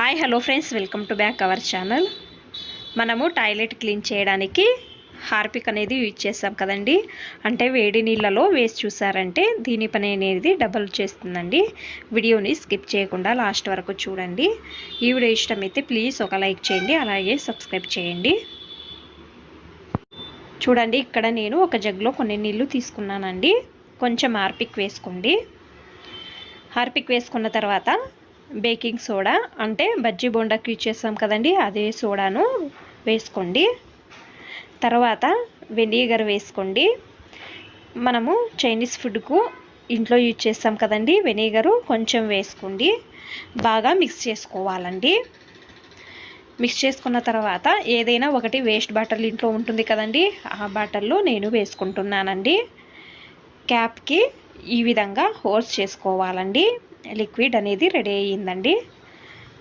Hi hello friends, welcome to back our channel. మనము toilet clean చేయడానికి Harpic అనేది use చేస్తాం కదండి. అంటే వేడి నీళ్ళలో వేసి చూసారంటే దీని పని అనేది డబల్ చేస్తుందండి. వీడియోని స్కిప్ చేయకుండా లాస్ట్ వరకు చూడండి. ఈ వీడియో ఇష్టమైతే ప్లీజ్ ఒక లైక్ చేయండి, అలాగే సబ్స్క్రైబ్ చేయండి. చూడండి, ఇక్కడ నేను ఒక జగ్లో కొన్ని నీళ్లు తీసుకున్నానండి. కొంచెం హార్పిక్ వేసుకోండి. హార్పిక్ వేసుకున్న తర్వాత బేకింగ్ సోడా, అంటే బజ్జీ బోండాకి యూజ్ చేస్తాం కదండి, అదే సోడాను వేసుకోండి. తర్వాత వెనిగర్ వేసుకోండి. మనము చైనీస్ ఫుడ్కు ఇంట్లో యూజ్ చేస్తాం కదండి, వెనిగరు కొంచెం వేసుకోండి. బాగా మిక్స్ చేసుకోవాలండి. మిక్స్ చేసుకున్న తర్వాత ఏదైనా ఒకటి వేస్ట్ బాటిల్ ఇంట్లో ఉంటుంది కదండి, ఆ బాటిల్లో నేను వేసుకుంటున్నానండి. క్యాప్కి ఈ విధంగా హోల్స్ చేసుకోవాలండి. లిక్విడ్ అనేది రెడీ అయ్యిందండి.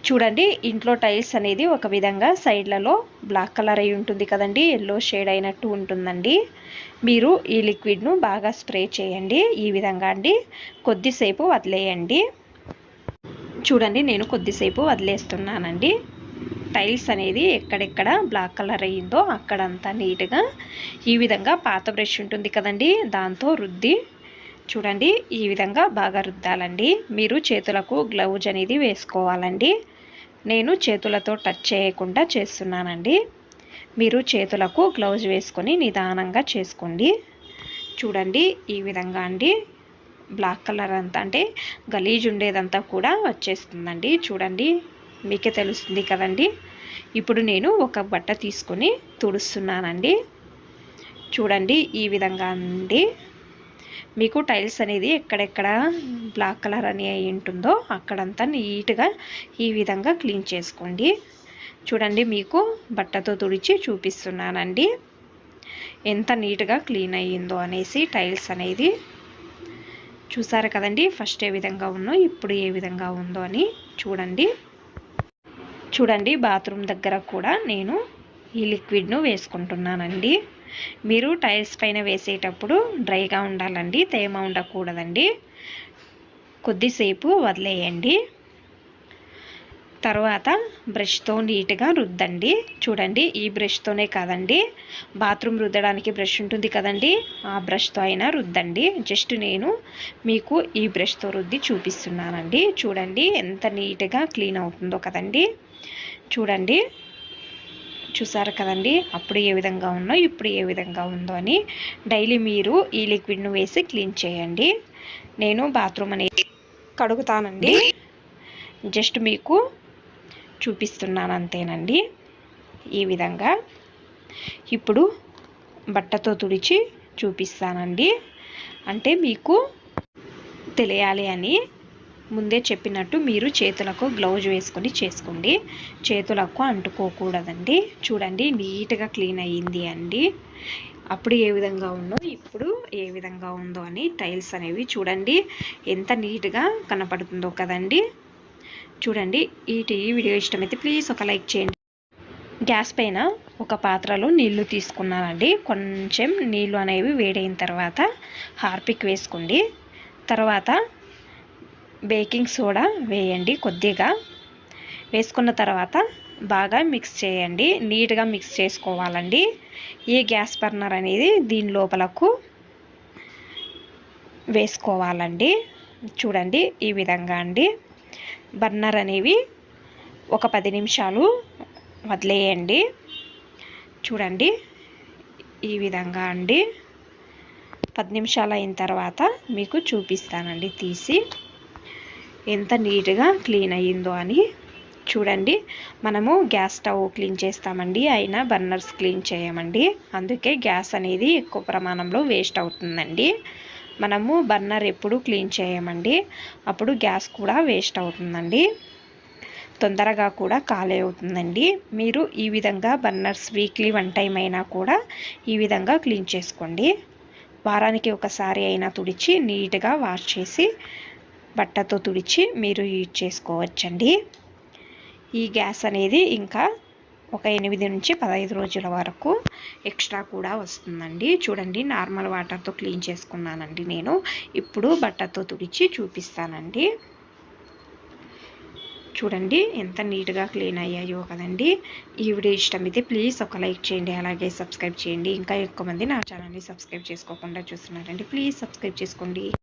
చూడండి, ఇంట్లో టైల్స్ అనేది ఒక విధంగా సైడ్లలో బ్లాక్ కలర్ అయి ఉంటుంది కదండి, ఎల్లో షేడ్ అయినట్టు ఉంటుందండి. మీరు ఈ లిక్విడ్ను బాగా స్ప్రే చేయండి. ఈ విధంగా అండి, కొద్దిసేపు వదిలేయండి. చూడండి, నేను కొద్దిసేపు వదిలేస్తున్నానండి. టైల్స్ అనేది ఎక్కడెక్కడ బ్లాక్ కలర్ అయ్యిందో అక్కడంతా నీట్గా ఈ విధంగా పాత బ్రష్ ఉంటుంది కదండి, దాంతో రుద్ది చూడండి ఈ విధంగా బాగా రుద్దాలండి. మీరు చేతులకు గ్లౌజ్ అనేది వేసుకోవాలండి. నేను చేతులతో టచ్ చేయకుండా చేస్తున్నానండి. మీరు చేతులకు గ్లౌజ్ వేసుకొని నిదానంగా చేసుకోండి. చూడండి ఈ విధంగా అండి, బ్లాక్ కలర్ అంతా అంటే గలీజ్ ఉండేదంతా కూడా వచ్చేస్తుందండి. చూడండి, మీకే తెలుస్తుంది కదండి. ఇప్పుడు నేను ఒక బట్ట తీసుకొని తుడుస్తున్నానండి. చూడండి ఈ విధంగా అండి. మీకు టైల్స్ అనేది ఎక్కడెక్కడ బ్లాక్ కలర్ అని అయి ఉంటుందో అక్కడంతా నీట్గా ఈ విధంగా క్లీన్ చేసుకోండి. చూడండి, మీకు బట్టతో తుడిచి చూపిస్తున్నానండి ఎంత నీట్గా క్లీన్ అయ్యిందో అనేసి. టైల్స్ అనేది చూసారు కదండి, ఫస్ట్ ఏ విధంగా ఉందో ఇప్పుడు ఏ విధంగా ఉందో అని. చూడండి బాత్రూమ్ దగ్గర కూడా నేను ఈ లిక్విడ్ను వేసుకుంటున్నానండి. మీరు టైల్స్ పైన వేసేటప్పుడు డ్రైగా ఉండాలండి, తేమ ఉండకూడదండి. కొద్దిసేపు వదిలేయండి. తర్వాత బ్రష్తో నీట్గా రుద్దండి. చూడండి, ఈ బ్రష్తోనే కాదండి, బాత్రూమ్ రుద్దడానికి బ్రష్ ఉంటుంది కదండి, ఆ బ్రష్తో అయినా రుద్దండి. జస్ట్ నేను మీకు ఈ బ్రష్తో రుద్ది చూపిస్తున్నానండి. చూడండి ఎంత నీట్గా క్లీన్ అవుతుందో కదండి. చూడండి, చూసారు కదండి, అప్పుడు ఏ విధంగా ఉందో ఇప్పుడు ఏ విధంగా ఉందో అని. డైలీ మీరు ఈ లిక్విడ్ను వేసి క్లీన్ చేయండి. నేను బాత్రూమ్ అనేది కడుగుతానండి, జస్ట్ మీకు చూపిస్తున్నాను అంతేనండి. ఈ విధంగా ఇప్పుడు బట్టతో తుడిచి చూపిస్తానండి, అంటే మీకు తెలియాలి అని. ముందే చెప్పినట్టు మీరు చేతులకు గ్లౌజ్ వేసుకొని చేసుకోండి, చేతులకు అంటుకోకూడదండి. చూడండి నీట్గా క్లీన్ అయ్యింది అండి. అప్పుడు ఏ విధంగా ఉందో ఇప్పుడు ఏ విధంగా ఉందో అని. టైల్స్ అనేవి చూడండి ఎంత నీట్గా కనపడుతుందో కదండి. చూడండి, ఈ వీడియో ఇష్టమైతే ప్లీజ్ ఒక లైక్ చేయండి. గ్యాస్ పైన ఒక పాత్రలో నీళ్లు తీసుకున్నానండి. కొంచెం నీళ్ళు అనేవి వేడైన తర్వాత హార్పిక్ వేసుకోండి. తర్వాత బేకింగ్ సోడా వేయండి కొద్దిగా. వేసుకున్న తర్వాత బాగా మిక్స్ చేయండి. నీట్గా మిక్స్ చేసుకోవాలండి. ఈ గ్యాస్ బర్నర్ అనేది దీని లోపలకు వేసుకోవాలండి. చూడండి ఈ విధంగా అండి. బర్నర్ అనేవి ఒక 10 నిమిషాలు వదిలేయండి. చూడండి ఈ విధంగా అండి. 10 నిమిషాలు అయిన తర్వాత మీకు చూపిస్తానండి తీసి ఎంత నీట్గా క్లీన్ అయ్యిందో అని. చూడండి, మనము గ్యాస్ స్టవ్ క్లీన్ చేస్తామండి, అయినా బర్నర్స్ క్లీన్ చేయమండి. అందుకే గ్యాస్ అనేది ఎక్కువ ప్రమాణంలో వేస్ట్ అవుతుందండి. మనము బర్నర్ ఎప్పుడు క్లీన్ చేయమండి, అప్పుడు గ్యాస్ కూడా వేస్ట్ అవుతుందండి, తొందరగా కూడా ఖాళీ అవుతుందండి. మీరు ఈ విధంగా బర్నర్స్ వీక్లీ 1 టైం అయినా కూడా ఈ విధంగా క్లీన్ చేసుకోండి. వారానికి ఒకసారి అయినా తుడిచి నీట్గా వాష్ చేసి బట్టతో తుడిచి మీరు యూజ్ చేసుకోవచ్చండి. ఈ గ్యాస్ అనేది ఇంకా ఒక 8 నుంచి 15 రోజుల వరకు ఎక్స్ట్రా కూడా వస్తుందండి. చూడండి, నార్మల్ వాటర్తో క్లీన్ చేసుకున్నానండి నేను. ఇప్పుడు బట్టతో తుడిచి చూపిస్తానండి. చూడండి ఎంత నీట్గా క్లీన్ అయ్యాయో కదండి. ఈ వీడియో ఇష్టమైతే ప్లీజ్ ఒక లైక్ చేయండి, అలాగే సబ్స్క్రైబ్ చేయండి. ఇంకా ఎక్కువ మంది నా ఛానల్ని సబ్స్క్రైబ్ చేసుకోకుండా చూస్తున్నారండి, ప్లీజ్ సబ్స్క్రైబ్ చేసుకోండి.